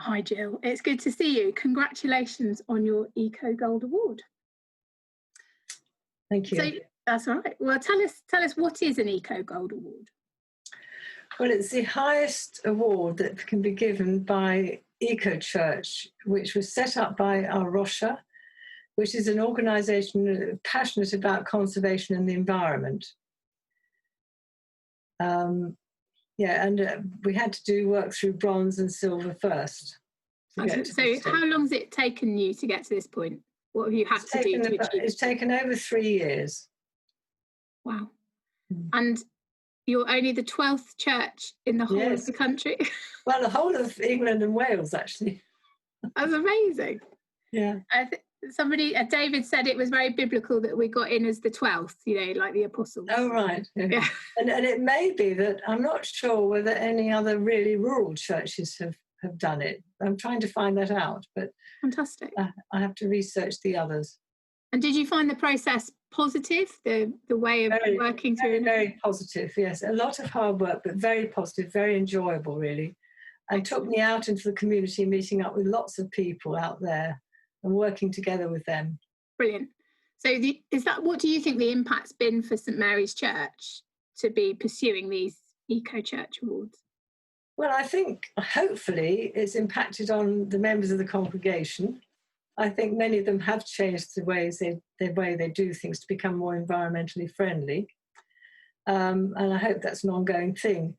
Hi, Gill. It's good to see you. Congratulations on your Eco Gold Award. Thank you. So that's all right. Well, tell us what is an Eco Gold Award? Well, it's the highest award that can be given by Eco Church, which was set up by our Rocha, which is an organisation passionate about conservation and the environment. We had to do work through bronze and silver first. So how long has it taken you to get to this point? What have you had to do to achieve? It's taken over 3 years. Wow. And you're only the 12th church in the whole of the country? Well, the whole of England and Wales, actually. That's amazing. Yeah. David said it was very biblical that we got in as the 12th, like the apostles. Oh, right. Yeah. And it may be that I'm not sure whether any other really rural churches have done it. I'm trying to find that out, but fantastic. I have to research the others. And did you find the process positive, the way of working through? Very positive, yes. A lot of hard work, but very positive, very enjoyable, really. And took me out into the community, meeting up with lots of people out there and working together with them. Brilliant. So what do you think the impact's been for St Mary's Church to be pursuing these Eco Church Awards? Well, I think hopefully it's impacted on the members of the congregation. I think many of them have changed the way they do things to become more environmentally friendly. And I hope that's an ongoing thing.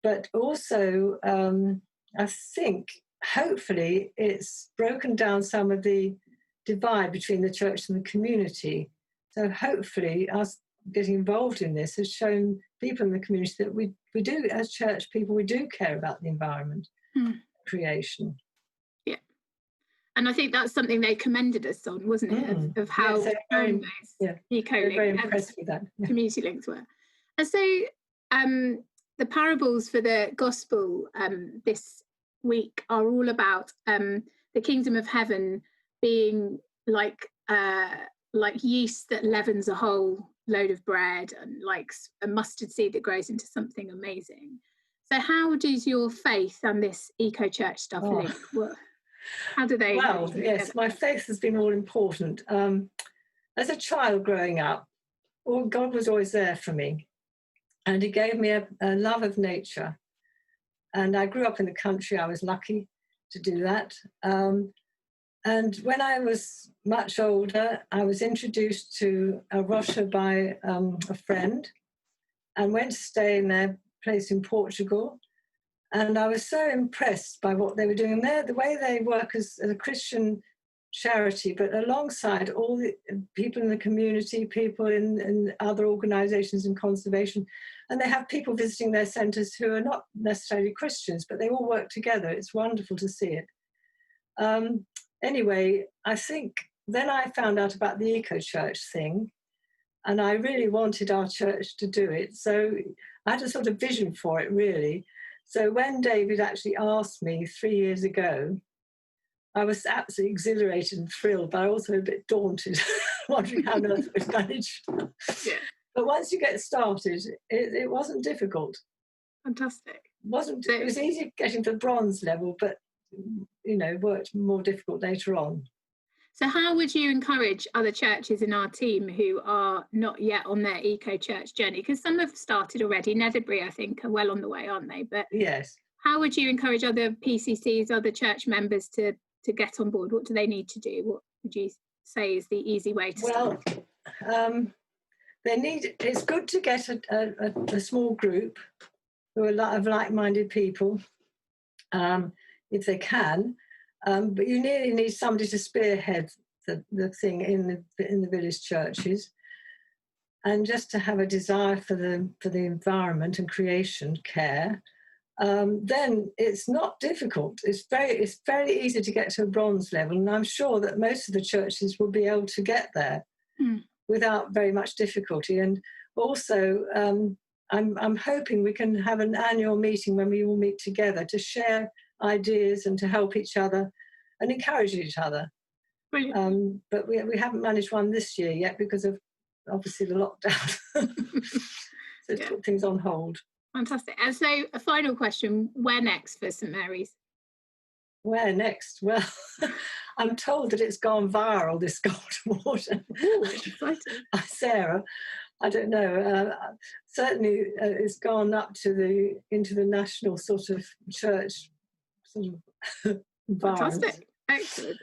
But also, I think hopefully it's broken down some of the divide between the church and the community. So hopefully us getting involved in this has shown people in the community that we do, as church people, we do care about the environment, creation. Yeah. And I think that's something they commended us on, wasn't it? Of how strong those very impressed with that. Community links were. And so the parables for the gospel this week are all about the kingdom of heaven being like yeast that leavens a whole load of bread, and like a mustard seed that grows into something amazing. So how does your faith and this eco church stuff link? How do they? Well, yes, my faith has been all important. As a child growing up, God was always there for me, and he gave me a love of nature. And I grew up in the country. I was lucky to do that. And when I was much older, I was introduced to a Rocha by a friend, and went to stay in their place in Portugal. And I was so impressed by what they were doing. And the way they work as a Christian charity, but alongside all the people in the community, people in other organisations in conservation. And they have people visiting their centres who are not necessarily Christians, but they all work together. It's wonderful to see it. Anyway, I think then I found out about the Eco Church thing, and I really wanted our church to do it. So I had a sort of vision for it, really. So when David actually asked me 3 years ago, I was absolutely exhilarated and thrilled, but also a bit daunted, wondering how on earth we'd manage. Yeah. But once you get started, it wasn't difficult. Fantastic. It was easy getting to the bronze level, but worked more difficult later on. So how would you encourage other churches in our team who are not yet on their eco church journey? Because some have started already. Netherbury, I think, are well on the way, aren't they? But yes. How would you encourage other PCCs, other church members to get on board? What do they need to do? What would you say is the easy way to start? It's good to get a small group who are of like-minded people, if they can. But you really need somebody to spearhead the thing in the village churches, and just to have a desire for the environment and creation care. Then it's not difficult. It's very easy to get to a bronze level, and I'm sure that most of the churches will be able to get there without very much difficulty. And also, I'm hoping we can have an annual meeting when we all meet together to share ideas and to help each other and encourage each other. Brilliant. But we haven't managed one this year yet because of obviously the lockdown. So it's put things on hold. Fantastic. And so a final question, where next for St Mary's? where next? Well, I'm told that it's gone viral, this golden water. Ooh, exciting. Sarah, I don't know. Certainly, it's gone up to into the national sort of church sort of environment. Fantastic. Excellent.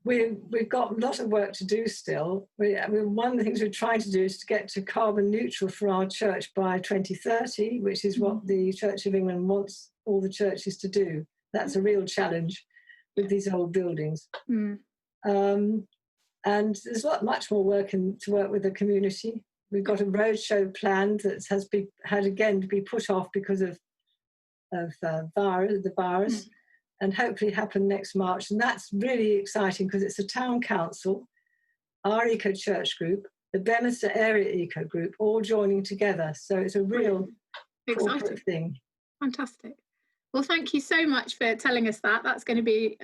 We've got a lot of work to do still. One of the things we're trying to do is to get to carbon neutral for our church by 2030, which is what the Church of England wants all the churches to do. That's a real challenge with these old buildings. And there's much more work to work with the community. We've got a roadshow planned that had again to be put off because of the virus. And hopefully happen next March. And that's really exciting because it's a town council, our eco church group, the Beaminster Area Eco Group, all joining together. So it's a real exciting thing. Fantastic. Well, thank you so much for telling us that. That's going to be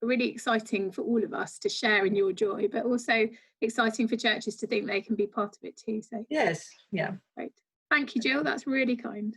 really exciting for all of us to share in your joy, but also exciting for churches to think they can be part of it too. So yes, yeah. Great. Thank you, Gill. That's really kind.